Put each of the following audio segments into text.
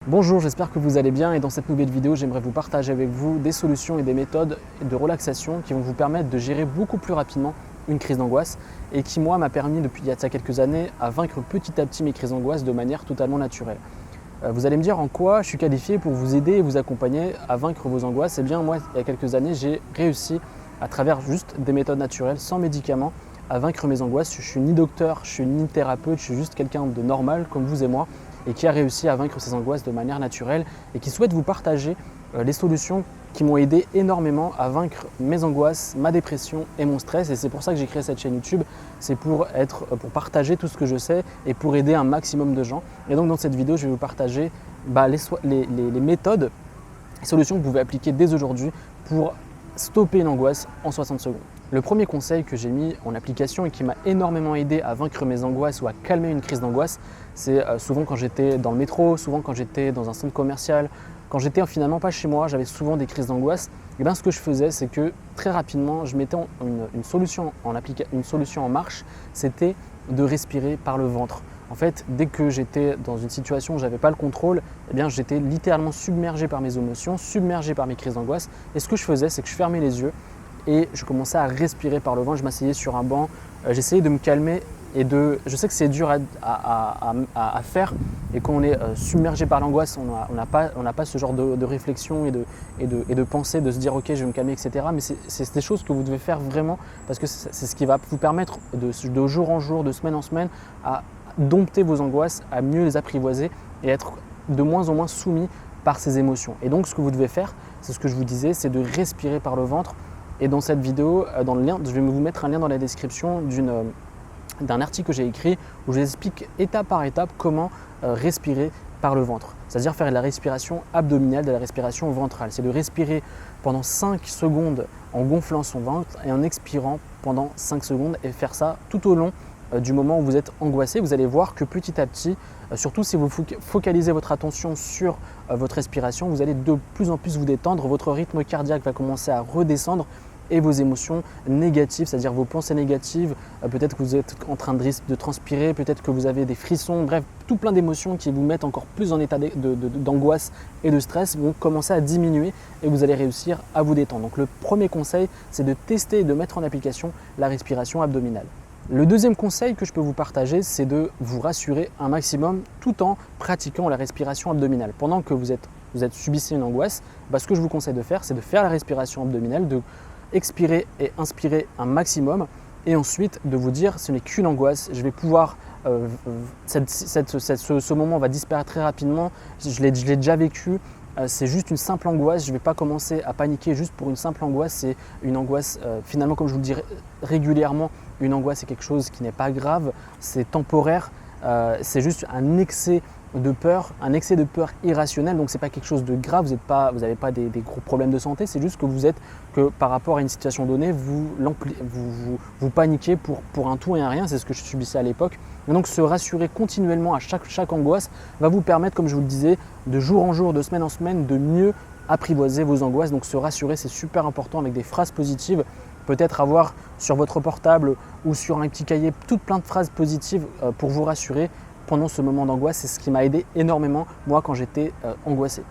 Bonjour, j'espère que vous allez bien et dans cette nouvelle vidéo, j'aimerais vous partager avec vous des solutions et des méthodes de relaxation qui vont vous permettre de gérer beaucoup plus rapidement une crise d'angoisse et qui, moi, m'a permis depuis il y a de ça quelques années à vaincre petit à petit mes crises d'angoisse de manière totalement naturelle. Vous allez me dire en quoi je suis qualifié pour vous aider et vous accompagner à vaincre vos angoisses. Eh bien, moi, il y a quelques années, j'ai réussi à travers juste des méthodes naturelles, sans médicaments, à vaincre mes angoisses. Je suis ni docteur, je suis ni thérapeute, je suis juste quelqu'un de normal comme vous et moi et qui a réussi à vaincre ses angoisses de manière naturelle et qui souhaite vous partager les solutions qui m'ont aidé énormément à vaincre mes angoisses, ma dépression et mon stress. Et c'est pour ça que j'ai créé cette chaîne YouTube, c'est pour partager tout ce que je sais et pour aider un maximum de gens. Et donc dans cette vidéo, je vais vous partager les méthodes, les solutions que vous pouvez appliquer dès aujourd'hui pour stopper une angoisse en 60 secondes. Le premier conseil que j'ai mis en application et qui m'a énormément aidé à vaincre mes angoisses ou à calmer une crise d'angoisse, c'est souvent quand j'étais dans le métro, souvent quand j'étais dans un centre commercial, quand j'étais finalement pas chez moi, j'avais souvent des crises d'angoisse. Et bien ce que je faisais, c'est que très rapidement, je mettais une solution en marche, c'était de respirer par le ventre. En fait, dès que j'étais dans une situation où je n'avais pas le contrôle, eh bien, j'étais littéralement submergé par mes émotions, submergé par mes crises d'angoisse. Et ce que je faisais, c'est que je fermais les yeux et je commençais à respirer par le ventre. Je m'asseyais sur un banc, j'essayais de me calmer je sais que c'est dur à faire et quand on est submergé par l'angoisse, on n'a pas ce genre de réflexion et de pensée, de se dire ok, je vais me calmer, etc. Mais c'est des choses que vous devez faire vraiment parce que c'est ce qui va vous permettre de jour en jour, de semaine en semaine, à dompter vos angoisses, à mieux les apprivoiser et être de moins en moins soumis par ces émotions. Et donc ce que vous devez faire, c'est ce que je vous disais, c'est de respirer par le ventre. Et dans cette vidéo, dans le lien, je vais vous mettre un lien dans la description d'un article que j'ai écrit où je vous explique étape par étape comment respirer par le ventre. C'est-à-dire faire de la respiration abdominale, de la respiration ventrale. C'est de respirer pendant 5 secondes en gonflant son ventre et en expirant pendant 5 secondes et faire ça tout au long du moment où vous êtes angoissé. Vous allez voir que petit à petit, surtout si vous focalisez votre attention sur votre respiration, vous allez de plus en plus vous détendre, votre rythme cardiaque va commencer à redescendre et vos émotions négatives, c'est-à-dire vos pensées négatives, peut-être que vous êtes en train de transpirer, peut-être que vous avez des frissons, bref, tout plein d'émotions qui vous mettent encore plus en état d'angoisse et de stress vont commencer à diminuer et vous allez réussir à vous détendre. Donc le premier conseil, c'est de tester et de mettre en application la respiration abdominale. Le deuxième conseil que je peux vous partager, c'est de vous rassurer un maximum tout en pratiquant la respiration abdominale. Pendant que vous subissez une angoisse, ce que je vous conseille de faire, c'est de faire la respiration abdominale, de expirer et inspirer un maximum et ensuite de vous dire ce n'est qu'une angoisse, je vais pouvoir, ce moment va disparaître très rapidement, je l'ai déjà vécu, c'est juste une simple angoisse, je ne vais pas commencer à paniquer juste pour une simple angoisse, c'est une angoisse finalement comme je vous le dis régulièrement, une angoisse c'est quelque chose qui n'est pas grave, c'est temporaire, c'est juste un excès de peur irrationnel, donc c'est pas quelque chose de grave, vous n'avez pas des gros problèmes de santé, c'est juste que par rapport à une situation donnée, vous paniquez pour un tout et un rien, c'est ce que je subissais à l'époque. Et donc se rassurer continuellement à chaque angoisse va vous permettre, comme je vous le disais, de jour en jour, de semaine en semaine, de mieux apprivoiser vos angoisses. Donc se rassurer, c'est super important avec des phrases positives, peut-être avoir sur votre portable ou sur un petit cahier toutes plein de phrases positives pour vous rassurer pendant ce moment d'angoisse. C'est ce qui m'a aidé énormément moi quand j'étais angoissé.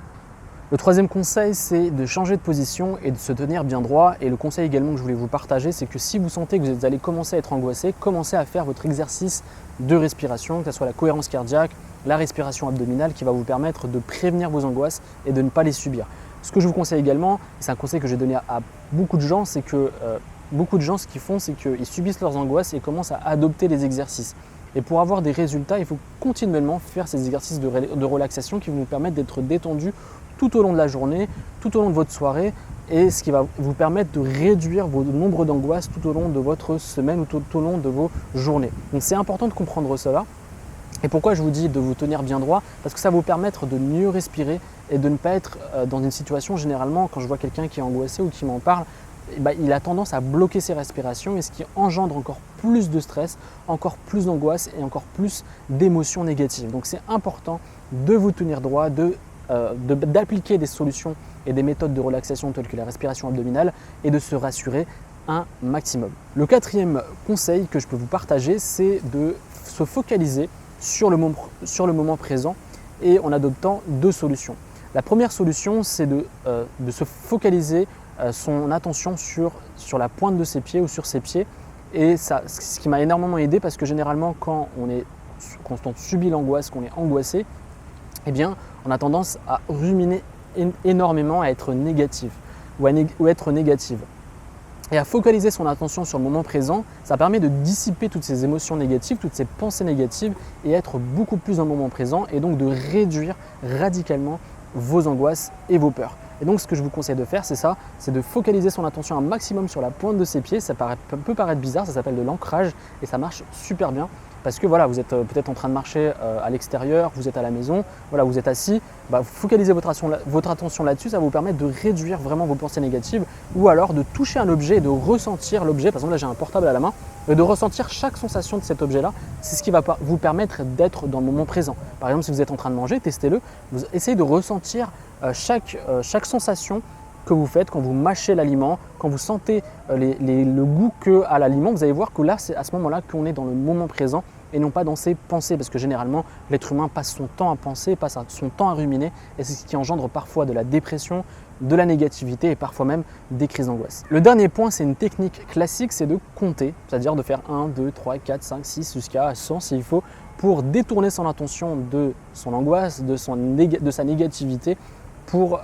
Le troisième conseil, c'est de changer de position et de se tenir bien droit. Et le conseil également que je voulais vous partager, c'est que si vous sentez que vous allez commencer à être angoissé, commencez à faire votre exercice de respiration, que ce soit la cohérence cardiaque, la respiration abdominale qui va vous permettre de prévenir vos angoisses et de ne pas les subir. Ce que je vous conseille également, et c'est un conseil que j'ai donné à beaucoup de gens, c'est que beaucoup de gens ce qu'ils font, c'est qu'ils subissent leurs angoisses et commencent à adopter les exercices. Et pour avoir des résultats, il faut continuellement faire ces exercices de relaxation qui vont vous permettre d'être détendu tout au long de la journée, tout au long de votre soirée et ce qui va vous permettre de réduire vos nombres d'angoisses tout au long de votre semaine ou tout au long de vos journées. Donc c'est important de comprendre cela. Et pourquoi je vous dis de vous tenir bien droit? Parce que ça va vous permettre de mieux respirer et de ne pas être dans une situation, généralement, quand je vois quelqu'un qui est angoissé ou qui m'en parle, il a tendance à bloquer ses respirations et ce qui engendre encore plus de stress, encore plus d'angoisse et encore plus d'émotions négatives. Donc c'est important de vous tenir droit, d'appliquer des solutions et des méthodes de relaxation telles que la respiration abdominale et de se rassurer un maximum. Le quatrième conseil que je peux vous partager, c'est de se focaliser sur le moment présent et en adoptant deux solutions. La première solution, c'est de se focaliser son attention sur la pointe de ses pieds ou sur ses pieds. Et ça, ce qui m'a énormément aidé parce que généralement quand on subit l'angoisse, qu'on est angoissé, eh bien, on a tendance à ruminer énormément, à être négatif ou être négative. Et à focaliser son attention sur le moment présent, ça permet de dissiper toutes ces émotions négatives, toutes ces pensées négatives et être beaucoup plus dans le moment présent et donc de réduire radicalement vos angoisses et vos peurs. Et donc ce que je vous conseille de faire, c'est ça, c'est de focaliser son attention un maximum sur la pointe de ses pieds. Ça peut paraître bizarre, ça s'appelle de l'ancrage et ça marche super bien. Parce que voilà, vous êtes peut-être en train de marcher à l'extérieur, vous êtes à la maison, voilà, vous êtes assis, focalisez votre attention là-dessus, ça va vous permettre de réduire vraiment vos pensées négatives ou alors de toucher un objet et de ressentir l'objet. Par exemple, là j'ai un portable à la main, et de ressentir chaque sensation de cet objet-là, c'est ce qui va vous permettre d'être dans le moment présent. Par exemple, si vous êtes en train de manger, testez-le, vous essayez de ressentir chaque sensation que vous faites quand vous mâchez l'aliment, quand vous sentez le goût qu'a l'aliment, vous allez voir que là, c'est à ce moment-là qu'on est dans le moment présent et non pas dans ses pensées, parce que généralement, l'être humain passe son temps à penser, passe son temps à ruminer, et c'est ce qui engendre parfois de la dépression, de la négativité et parfois même des crises d'angoisse. Le dernier point, c'est une technique classique, c'est de compter, c'est-à-dire de faire 1, 2, 3, 4, 5, 6 jusqu'à 100 s'il faut, pour détourner son attention de son angoisse, de sa négativité, pour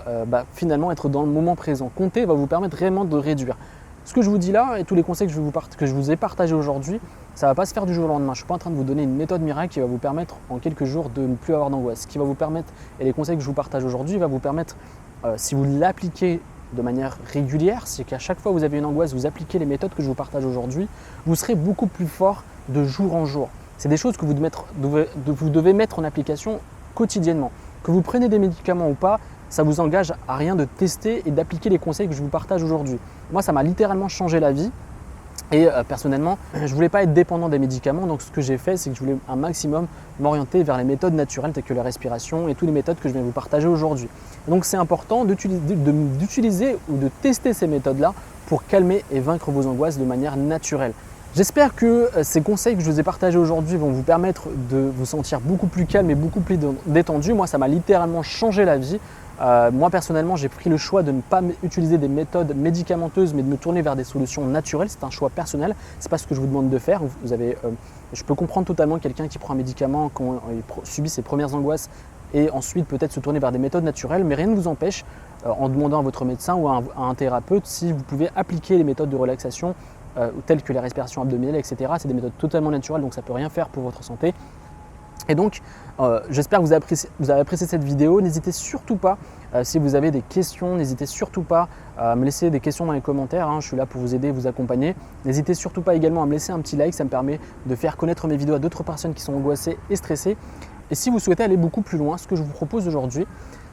finalement être dans le moment présent. Compter va vous permettre vraiment de réduire. Ce que je vous dis là et tous les conseils que je vous ai partagés aujourd'hui, ça ne va pas se faire du jour au lendemain. Je ne suis pas en train de vous donner une méthode miracle qui va vous permettre en quelques jours de ne plus avoir d'angoisse. Ce qui va vous permettre, et les conseils que je vous partage aujourd'hui, va vous permettre, si vous l'appliquez de manière régulière, c'est qu'à chaque fois que vous avez une angoisse, vous appliquez les méthodes que je vous partage aujourd'hui, vous serez beaucoup plus fort de jour en jour. C'est des choses que vous devez mettre en application quotidiennement. Que vous preniez des médicaments ou pas, ça vous engage à rien de tester et d'appliquer les conseils que je vous partage aujourd'hui. Moi, ça m'a littéralement changé la vie et personnellement, je ne voulais pas être dépendant des médicaments. Donc, ce que j'ai fait, c'est que je voulais un maximum m'orienter vers les méthodes naturelles telles que la respiration et toutes les méthodes que je viens vous partager aujourd'hui. Donc, c'est important d'utiliser ou de tester ces méthodes-là pour calmer et vaincre vos angoisses de manière naturelle. J'espère que ces conseils que je vous ai partagés aujourd'hui vont vous permettre de vous sentir beaucoup plus calme et beaucoup plus détendu. Moi, ça m'a littéralement changé la vie. Moi personnellement, j'ai pris le choix de ne pas utiliser des méthodes médicamenteuses mais de me tourner vers des solutions naturelles. C'est un choix personnel, c'est pas ce que je vous demande de faire. Je peux comprendre totalement quelqu'un qui prend un médicament quand il subit ses premières angoisses et ensuite peut-être se tourner vers des méthodes naturelles, mais rien ne vous empêche, en demandant à votre médecin ou à un thérapeute, si vous pouvez appliquer les méthodes de relaxation telles que les respirations abdominales, etc. C'est des méthodes totalement naturelles, donc ça ne peut rien faire pour votre santé. Et donc, j'espère que vous avez apprécié cette vidéo. N'hésitez surtout pas, si vous avez des questions, n'hésitez surtout pas à me laisser des questions dans les commentaires. Je suis là pour vous aider, vous accompagner. N'hésitez surtout pas également à me laisser un petit like, ça me permet de faire connaître mes vidéos à d'autres personnes qui sont angoissées et stressées. Et si vous souhaitez aller beaucoup plus loin, ce que je vous propose aujourd'hui,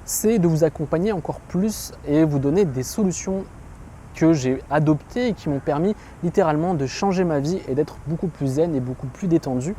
c'est de vous accompagner encore plus et vous donner des solutions que j'ai adoptées et qui m'ont permis littéralement de changer ma vie et d'être beaucoup plus zen et beaucoup plus détendu.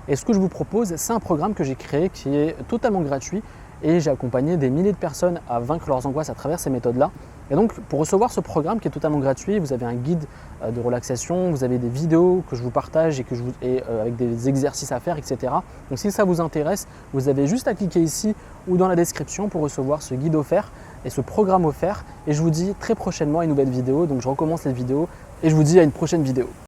Et ce que je vous propose, c'est un programme que j'ai créé qui est totalement gratuit et j'ai accompagné des milliers de personnes à vaincre leurs angoisses à travers ces méthodes-là. Et donc, pour recevoir ce programme qui est totalement gratuit, vous avez un guide de relaxation, vous avez des vidéos que je vous partage et avec des exercices à faire, etc. Donc, si ça vous intéresse, vous avez juste à cliquer ici ou dans la description pour recevoir ce guide offert et ce programme offert. Et je vous dis très prochainement à une nouvelle vidéo. Donc, je recommence cette vidéo et je vous dis à une prochaine vidéo.